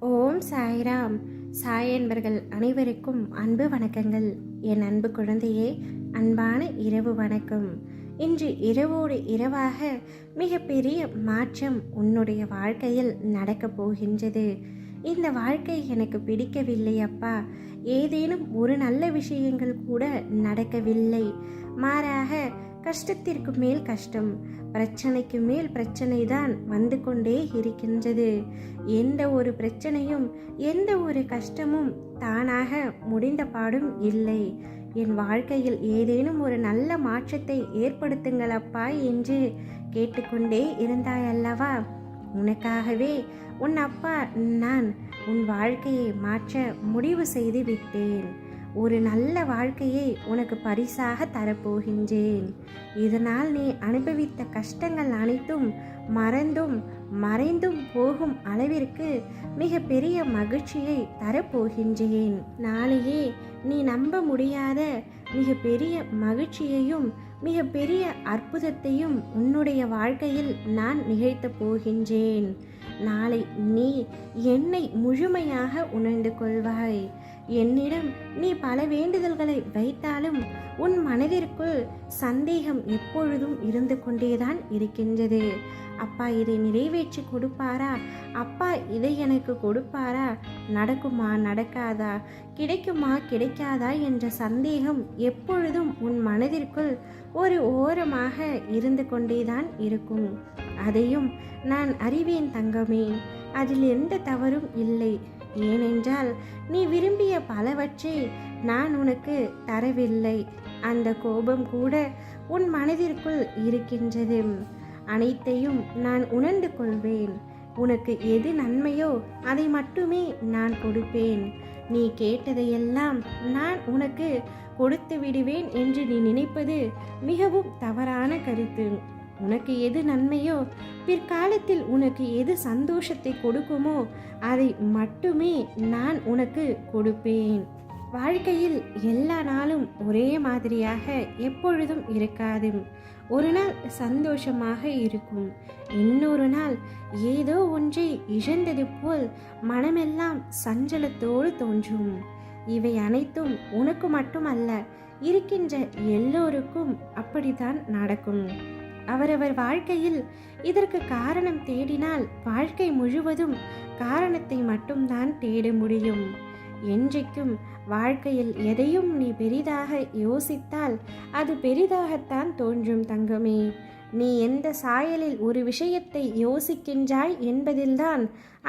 ஓம் சாய்ராம். சாய் என்பர்கள் அனைவருக்கும் அன்பு வணக்கங்கள். என் அன்பு குழந்தையே, அன்பான இரவு வணக்கம். இன்று இரவோடு இரவாக மிகப்பெரிய மாற்றம் உன்னுடைய வாழ்க்கையில் நடக்கப் போகின்றது. இந்த வாழ்க்கை எனக்கு பிடிக்கவில்லை அப்பா, ஏதேனும் ஒரு நல்ல விஷயங்கள் கூட நடக்கவில்லை, மாறாக கஷ்டத்திற்கு மேல் கஷ்டம், பிரச்சனைக்கு மேல் பிரச்சனை தான் வந்து கொண்டே இருக்கின்றது. எந்த ஒரு பிரச்சனையும் எந்த ஒரு கஷ்டமும் தானாக முடிந்த பாடும் இல்லை. என் வாழ்க்கையில் ஏதேனும் ஒரு நல்ல மாற்றத்தை ஏற்படுத்துங்கள் அப்பா என்று கேட்டுக்கொண்டே இருந்தாய் அல்லவா? உனக்காகவே உன் அப்பா நான் உன் வாழ்க்கையை மாற்ற முடிவு செய்து விட்டேன். ஒரு நல்ல வாழ்க்கையை உனக்கு பரிசாக தரப்போகின்றேன். இதனால் நீ அனுபவித்த கஷ்டங்கள் அனைத்தும் மறைந்தும் போகும் அளவிற்கு மிக பெரிய மகிழ்ச்சியை தரப்போகின்றேன். நாளையே நீ நம்ப முடியாத மிக பெரிய மகிழ்ச்சியையும் மிக பெரிய அற்புதத்தையும் உன்னுடைய வாழ்க்கையில் நான் நிகழ்த்தப் போகின்றேன். நாளை நீ என்னை முழுமையாக உணர்ந்து கொள்வாய். என்னிடம் நீ பல வேண்டுதல்களை வைத்தாலும் உன் மனதிற்குள் சந்தேகம் எப்பொழுதும் இருந்து கொண்டேதான் இருக்கின்றது. அப்பா இதை நிறைவேற்றி கொடுப்பாரா? அப்பா இதை எனக்கு கொடுப்பாரா? நடக்குமா நடக்காதா? கிடைக்குமா கிடைக்காதா என்ற சந்தேகம் எப்பொழுதும் உன் மனதிற்குள் ஒரு ஓரமாக இருந்து கொண்டேதான் இருக்கும். அதையும் நான் அறிவேன் தங்கமே, அதில் எந்த தவறும் இல்லை. ஏனென்றால் நீ விரும்பிய பலவற்றை நான் உனக்கு தரவில்லை. அந்த கோபம் கூட உன் மனதிற்குள் இருக்கின்றது. அனைத்தையும் நான் உணர்ந்து கொள்வேன். உனக்கு எது நன்மையோ அதை மட்டுமே நான் கொடுப்பேன். நீ கேட்டதையெல்லாம் நான் உனக்கு கொடுத்து விடுவேன் என்று நீ நினைப்பது மிகவும் தவறான கருத்து. உனக்கு எது நன்மையோ, பிற்காலத்தில் உனக்கு எது சந்தோஷத்தை கொடுக்குமோ அதை மட்டுமே நான் உனக்கு கொடுப்பேன். வாழ்க்கையில் எல்லா நாளும் ஒரே மாதிரியாக எப்பொழுதும் இருக்காது. ஒரு நாள் சந்தோஷமாக இருக்கும், இன்னொரு நாள் ஏதோ ஒன்றை இழந்தது போல் மனமெல்லாம் சஞ்சலத்தோடு தோன்றும். இவை அனைத்தும் உனக்கு மட்டுமல்ல, இருக்கின்ற எல்லோருக்கும் அப்படித்தான் நடக்கும். அவரவர் வாழ்க்கையில் இதற்கு காரணம் தேடினால் வாழ்க்கை முழுவதும் காரணத்தை மட்டும்தான் தேட முடியும். என்றைக்கும் வாழ்க்கையில் எதையும் நீ பெரிதாக யோசித்தால் அது பெரிதாகத்தான் தோன்றும் தங்கமே. நீ எந்த சாயலில் ஒரு விஷயத்தை யோசிக்கின்றாய் என்பதில்தான்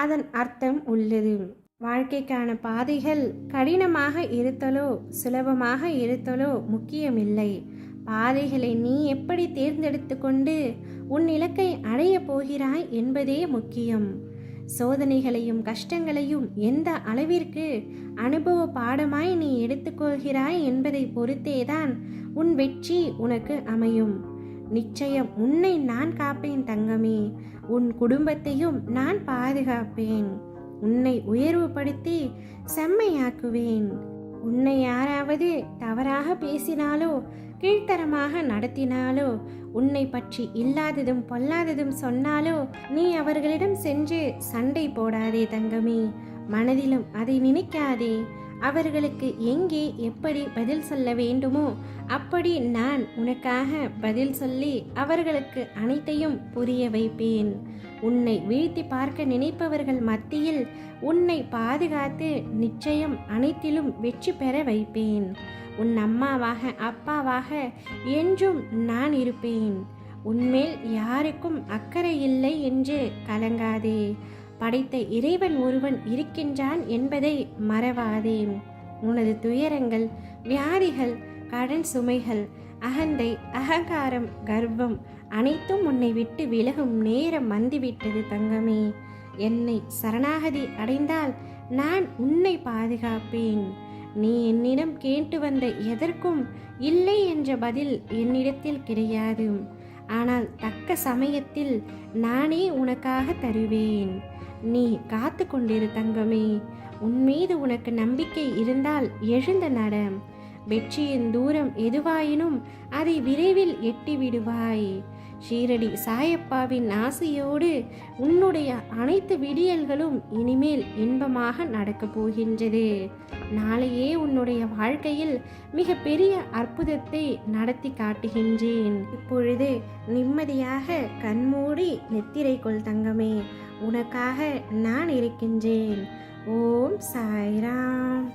அதன் அர்த்தம் உள்ளது. வாழ்க்கைக்கான பாதைகள் கடினமாக இருத்தலோ சுலபமாக இருத்தலோ முக்கியமில்லை. பாதைகளை நீ எப்படி தேர்ந்தெடுத்து கொண்டு உன் இலக்கை அடைய போகிறாய் என்பதே முக்கியம். சோதனைகளையும் கஷ்டங்களையும் எந்த அளவிற்கு அனுபவ பாடமாய் நீ எடுத்துக்கொள்கிறாய் என்பதை பொறுத்தேதான் உன் வெற்றி உனக்கு அமையும். நிச்சயம் உன்னை நான் காப்பேன் தங்கமே. உன் குடும்பத்தையும் நான் பாதுகாப்பேன். உன்னை உயர்வுபடுத்தி செம்மையாக்குவேன். உன்னை யாராவது தவறாக பேசினாலோ கீழ்த்தரமாக நடத்தினாலோ, உன்னை பற்றி இல்லாததும் பொல்லாததும் சொன்னாலோ நீ அவர்களிடம் சென்று சண்டை போடாதே தங்கமே. மனதிலும் அதை நினைக்காதே. அவர்களுக்கு எங்கே எப்படி பதில் சொல்ல வேண்டுமோ அப்படி நான் உனக்காக பதில் சொல்லி அவர்களுக்கு அனைத்தையும் புரிய வைப்பேன். உன்னை வீழ்த்தி பார்க்க நினைப்பவர்கள் மத்தியில் உன்னை பாதுகாத்து நிச்சயம் அனைத்திலும் வெற்றி பெற வைப்பேன். உன் அம்மாவாக அப்பாவாக என்றும் நான் இருப்பேன். உன்மேல் யாருக்கும் அக்கறை இல்லை என்று கலங்காதே. படைத்த இறைவன் ஒருவன் இருக்கின்றான் என்பதை மறவாதே. உனது துயரங்கள், வியாதிகள், கடன் சுமைகள், அகந்தை, அகங்காரம், கர்வம் அனைத்தும் உன்னை விட்டு விலகும் நேரம் வந்துவிட்டது தங்கமே. என்னை சரணாகதி அடைந்தால் நான் உன்னை பாதுகாப்பேன். நீ என்னிடம் கேட்டு வந்த எதற்கும் இல்லை என்ற பதில் என்னிடத்தில் கிடையாது. ஆனால் தக்க சமயத்தில் நானே உனக்காக தருவேன். நீ காத்து கொண்டிரு தங்கமே. உன் மீது உனக்கு நம்பிக்கை இருந்தால் எழுந்த நட. வெற்றியின் தூரம் எதுவாயினும் அதை விரைவில் எட்டி விடுவாய். ஷீரடி சாயப்பாவின் ஆசையோடு உன்னுடைய அனைத்து விடியல்களும் இனிமேல் இன்பமாக நடக்கப் போகின்றது. நாளையே உன்னுடைய வாழ்க்கையில் மிக பெரிய அற்புதத்தை நடத்தி காட்டுகின்றேன். இப்பொழுது நிம்மதியாக கண்மூடி நித்திரை கொள் தங்கமே. உனக்காக நான் இருக்கின்றேன். ஓம் சாய்ராம்.